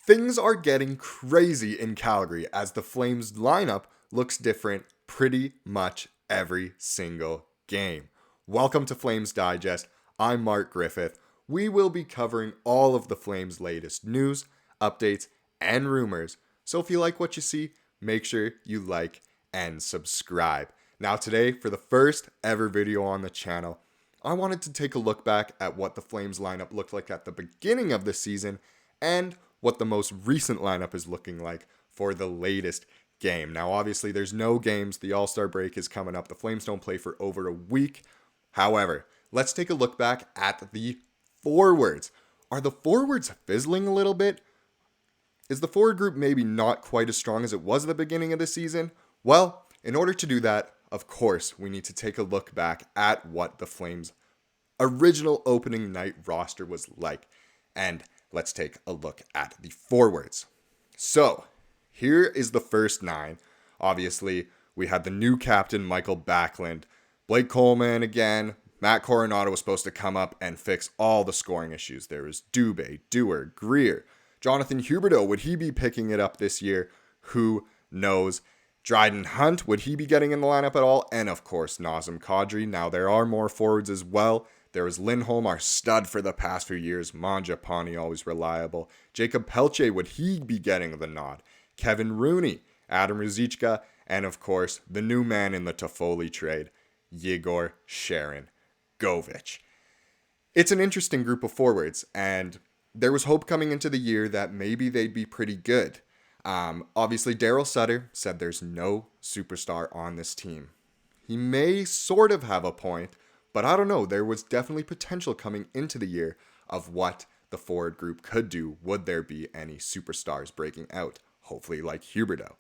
Things are getting crazy in Calgary as the Flames lineup looks different pretty much every single game. Welcome to Flames Digest. I'm Mark Griffith. We will be covering all of the Flames' latest news, updates, and rumors. So if you like what you see, make sure you like and subscribe. Now today, for the first ever video on the channel, I wanted to take a look back at what the Flames lineup looked like at the beginning of the season and what the most recent lineup is looking like for the latest game. Now, obviously, there's no games. The All-Star break is coming up. The Flames don't play for over a week. However, let's take a look back at the forwards. Are the forwards fizzling a little bit? Is the forward group maybe not quite as strong as it was at the beginning of the season? Well, in order to do that, of course, we need to take a look back at what the Flames' original opening night roster was like. And let's take a look at the forwards. So, here is the first nine. Obviously, we had the new captain, Michael Backlund. Blake Coleman again. Matt Coronado was supposed to come up and fix all the scoring issues. There was Dubé, Dewar, Greer. Jonathan Huberdeau, would he be picking it up this year? Who knows? Dryden Hunt, would he be getting in the lineup at all? And of course, Nazem Kadri. Now, there are more forwards as well. There was Lindholm, our stud for the past few years. Mangiapane, always reliable. Jacob Pelche, would he be getting the nod? Kevin Rooney, Adam Ruzicka, and of course, the new man in the Toffoli trade, Yegor Sharangovich. It's an interesting group of forwards, and there was hope coming into the year that maybe they'd be pretty good. Obviously, Daryl Sutter said there's no superstar on this team. He may sort of have a point, but I don't know, there was definitely potential coming into the year of what the forward group could do. Would there be any superstars breaking out? Hopefully like Huberdeau.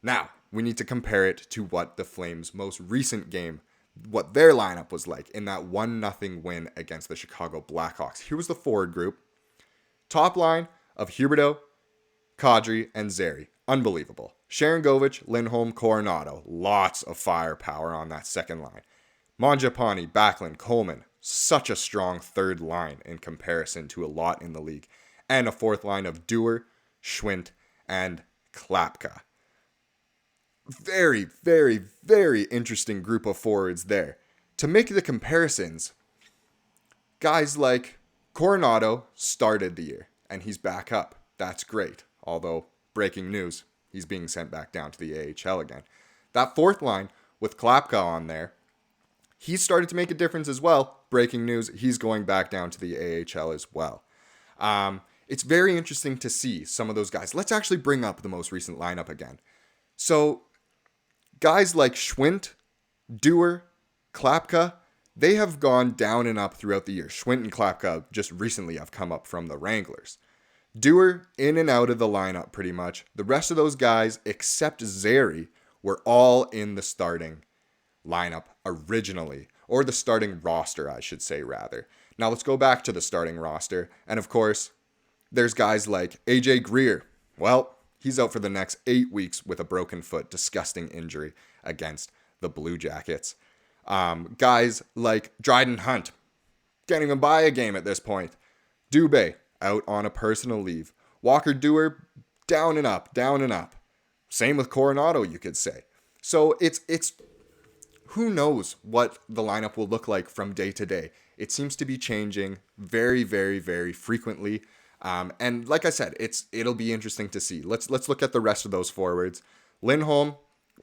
Now, we need to compare it to what the Flames' most recent game, what their lineup was like in that 1-0 win against the Chicago Blackhawks. Here was the forward group. Top line of Huberdeau, Kadri, and Zary. Unbelievable. Sharangovich, Lindholm, Coronado. Lots of firepower on that second line. Mangiapane, Backlund, Coleman, such a strong third line in comparison to a lot in the league. And a fourth line of Dewar, Schwint, and Klapka. Very, very, very interesting group of forwards there. To make the comparisons, guys like Coronado started the year, and he's back up. That's great. Although, breaking news, he's being sent back down to the AHL again. That fourth line with Klapka on there, he started to make a difference as well. Breaking news, he's going back down to the AHL as well. It's very interesting to see some of those guys. Let's actually bring up the most recent lineup again. So, guys like Schwint, Dewar, Klapka, they have gone down and up throughout the year. Schwint and Klapka just recently have come up from the Wranglers. Dewar in and out of the lineup pretty much. The rest of those guys, except Zary, were all in the starting lineup originally, or the starting roster, I should say, rather. Now let's go back to the starting roster, and of course, there's guys like AJ Greer. Well, he's out for the next 8 weeks with a broken foot, disgusting injury against the Blue Jackets. Guys like Dryden Hunt, can't even buy a game at this point. Dubé, out on a personal leave. Walker Dewar, down and up, down and up. Same with Coronado, you could say. So it's who knows what the lineup will look like from day to day. It seems to be changing very, very, very frequently. And like I said, it'll be interesting to see. Let's look at the rest of those forwards. Lindholm,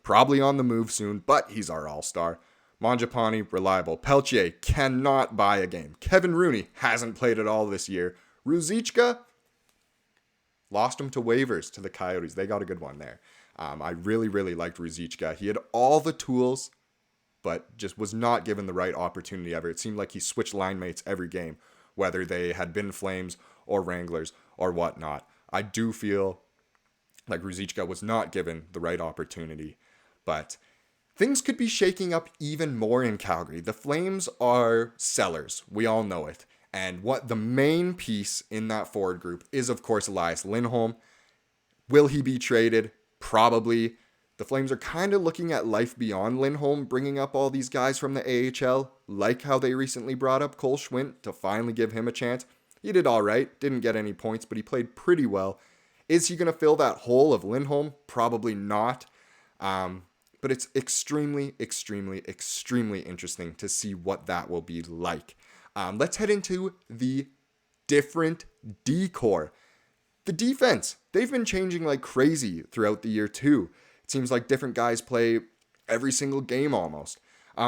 probably on the move soon, but he's our all-star. Mangiapane, reliable. Pelche cannot buy a game. Kevin Rooney hasn't played at all this year. Ruzicka, lost him to waivers to the Coyotes. They got a good one there. I really, really liked Ruzicka. He had all the tools, but just was not given the right opportunity ever. It seemed like he switched line mates every game, whether they had been Flames or Wranglers or whatnot. I do feel like Ruzicka was not given the right opportunity, but things could be shaking up even more in Calgary. The Flames are sellers. We all know it. And what the main piece in that forward group is, of course, Elias Lindholm. Will he be traded? Probably. The Flames are kind of looking at life beyond Lindholm, bringing up all these guys from the AHL, like how they recently brought up Cole Schwint to finally give him a chance. He did all right, didn't get any points, but he played pretty well Is he going to fill that hole of Lindholm? Probably not. But it's extremely, extremely, extremely interesting to see what that will be like. Let's head into the different D-core. The defense, they've been changing like crazy throughout the year too. It seems like different guys play every single game almost.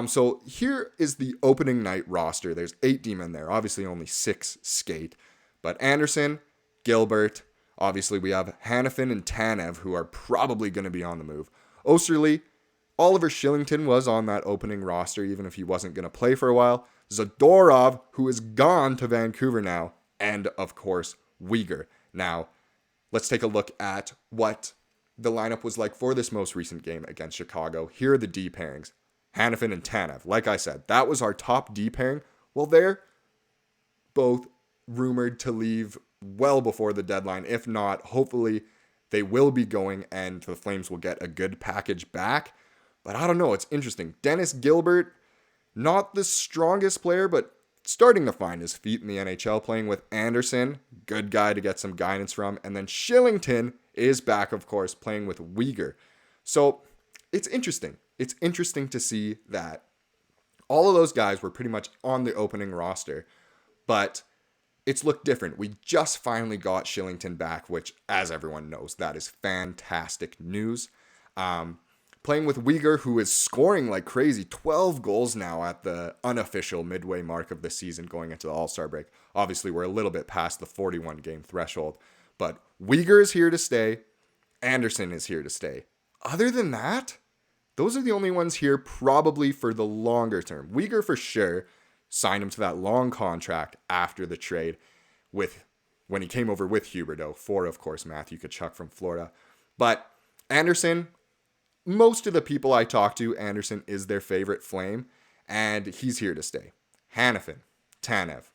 So here is the opening night roster. There's 8 D-men there. Obviously only 6 skate. But Andersson, Gilbert, obviously we have Hanifin and Tanev, who are probably going to be on the move. Osterley, Oliver Shillington was on that opening roster, even if he wasn't going to play for a while. Zadorov, who is gone to Vancouver now. And, of course, Weegar. Now, let's take a look at what the lineup was like for this most recent game against Chicago. Here are the D pairings. Hanifin and Tanev. Like I said, that was our top D pairing. Well, they're both rumored to leave well before the deadline. If not, hopefully they will be going and the Flames will get a good package back. But I don't know. It's interesting. Dennis Gilbert, not the strongest player, but starting to find his feet in the NHL, playing with Andersson, good guy to get some guidance from. And then Shillington is back, of course, playing with Weegar. So it's interesting. It's interesting to see that all of those guys were pretty much on the opening roster, but it's looked different. We just finally got Shillington back, which, as everyone knows, that is fantastic news. Playing with Weegar, who is scoring like crazy, 12 goals now at the unofficial midway mark of the season going into the All-Star break. Obviously, we're a little bit past the 41-game threshold, but Weegar is here to stay. Andersson is here to stay. Other than that, those are the only ones here probably for the longer term. Weegar for sure signed him to that long contract after the trade when he came over with Huberdeau for, of course, Matthew Tkachuk from Florida. But Andersson, most of the people I talk to, Andersson is their favorite Flame, and he's here to stay. Hanifin, Tanev,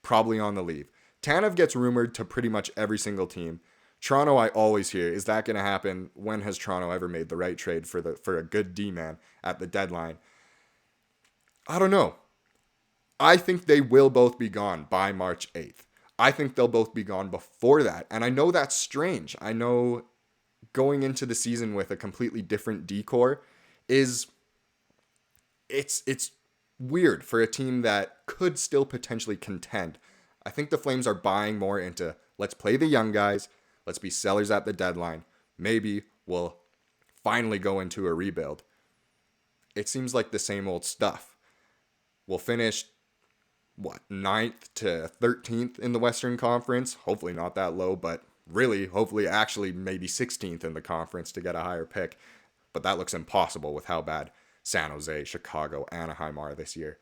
probably on the leave. Tanev gets rumored to pretty much every single team. Toronto, I always hear, is that going to happen? When has Toronto ever made the right trade for a good D-man at the deadline? I don't know. I think they will both be gone by March 8th. I think they'll both be gone before that. And I know that's strange. I know going into the season with a completely different D-core it's weird for a team that could still potentially contend. I think the Flames are buying more into, let's play the young guys, let's be sellers at the deadline. Maybe we'll finally go into a rebuild. It seems like the same old stuff. We'll finish 9th to 13th in the Western Conference. Hopefully not that low, but really, hopefully actually maybe 16th in the conference to get a higher pick. But that looks impossible with how bad San Jose, Chicago, Anaheim are this year.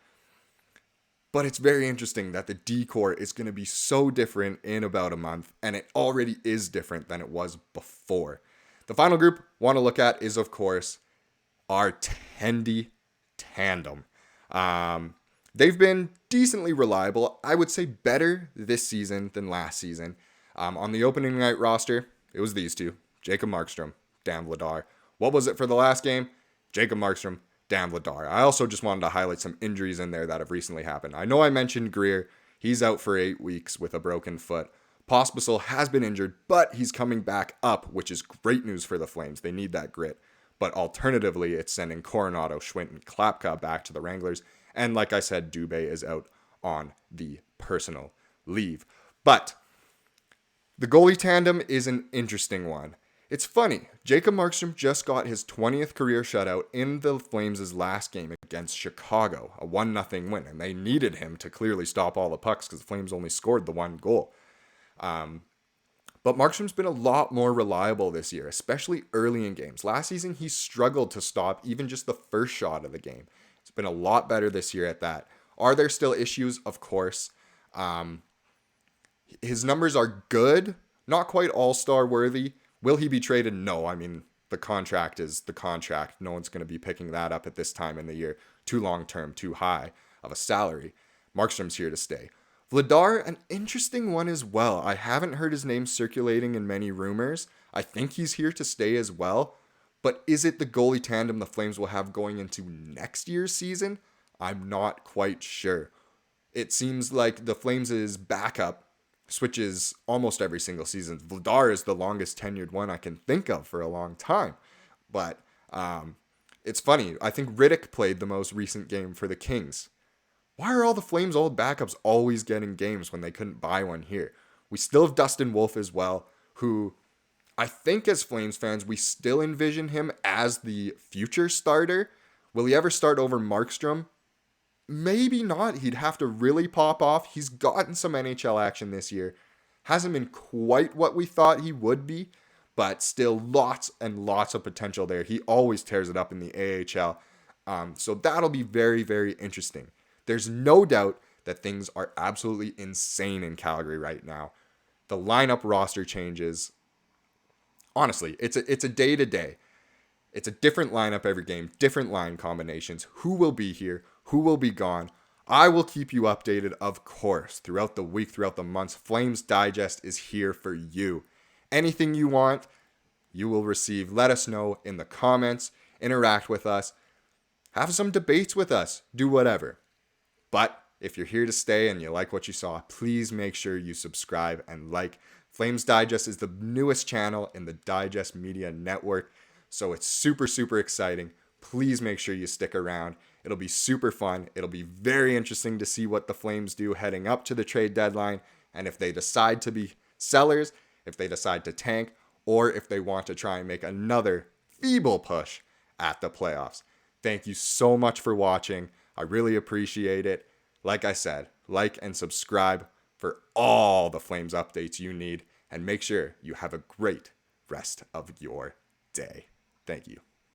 But it's very interesting that the D-core is going to be so different in about a month, and it already is different than it was before. The final group I want to look at is, of course, our Tendy tandem. They've been decently reliable. I would say better this season than last season. On the opening night roster, it was these two, Jacob Markstrom, Dan Vladar. What was it for the last game? Jacob Markstrom, Dan Vladar. I also just wanted to highlight some injuries in there that have recently happened. I know I mentioned Greer. He's out for 8 weeks with a broken foot. Pospisil has been injured, but he's coming back up, which is great news for the Flames. They need that grit. But alternatively, it's sending Coronado, Schwint, and Klapka back to the Wranglers. And like I said, Dubé is out on the personal leave. But the goalie tandem is an interesting one. It's funny. Jacob Markstrom just got his 20th career shutout in the Flames' last game against Chicago, a 1-0 win, and they needed him to clearly stop all the pucks because the Flames only scored the one goal. But Markstrom's been a lot more reliable this year, especially early in games. Last season, he struggled to stop even just the first shot of the game. It's been a lot better this year at that. Are there still issues? Of course. His numbers are good, not quite all-star worthy. Will he be traded? No. I mean, the contract is the contract. No one's going to be picking that up at this time in the year. Too long-term, too high of a salary. Markstrom's here to stay. Vladar, an interesting one as well. I haven't heard his name circulating in many rumors. I think he's here to stay as well. But is it the goalie tandem the Flames will have going into next year's season? I'm not quite sure. It seems like the Flames' backup switches almost every single season. Vladar is the longest tenured one I can think of for a long time. But it's funny. I think Riddick played the most recent game for the Kings. Why are all the Flames' old backups always getting games when they couldn't buy one here? We still have Dustin Wolf as well, who I think as Flames fans, we still envision him as the future starter. Will he ever start over Markstrom? Maybe not. He'd have to really pop off. He's gotten some NHL action this year. Hasn't been quite what we thought he would be, but still lots and lots of potential there. He always tears it up in the AHL. So that'll be very, very interesting. There's no doubt that things are absolutely insane in Calgary right now. The lineup roster changes. Honestly, it's a day-to-day. It's a different lineup every game, different line combinations. Who will be here? Who will be gone? I will keep you updated, of course, throughout the week, throughout the months. Flames Digest is here for you. Anything you want, you will receive. Let us know in the comments. Interact with us. Have some debates with us. Do whatever. But if you're here to stay and you like what you saw, please make sure you subscribe and like. Flames Digest is the newest channel in the Digest Media Network, so it's super, super exciting. Please make sure you stick around. It'll be super fun. It'll be very interesting to see what the Flames do heading up to the trade deadline, and if they decide to be sellers, if they decide to tank, or if they want to try and make another feeble push at the playoffs. Thank you so much for watching. I really appreciate it. Like I said, like and subscribe for all the Flames updates you need, and make sure you have a great rest of your day. Thank you.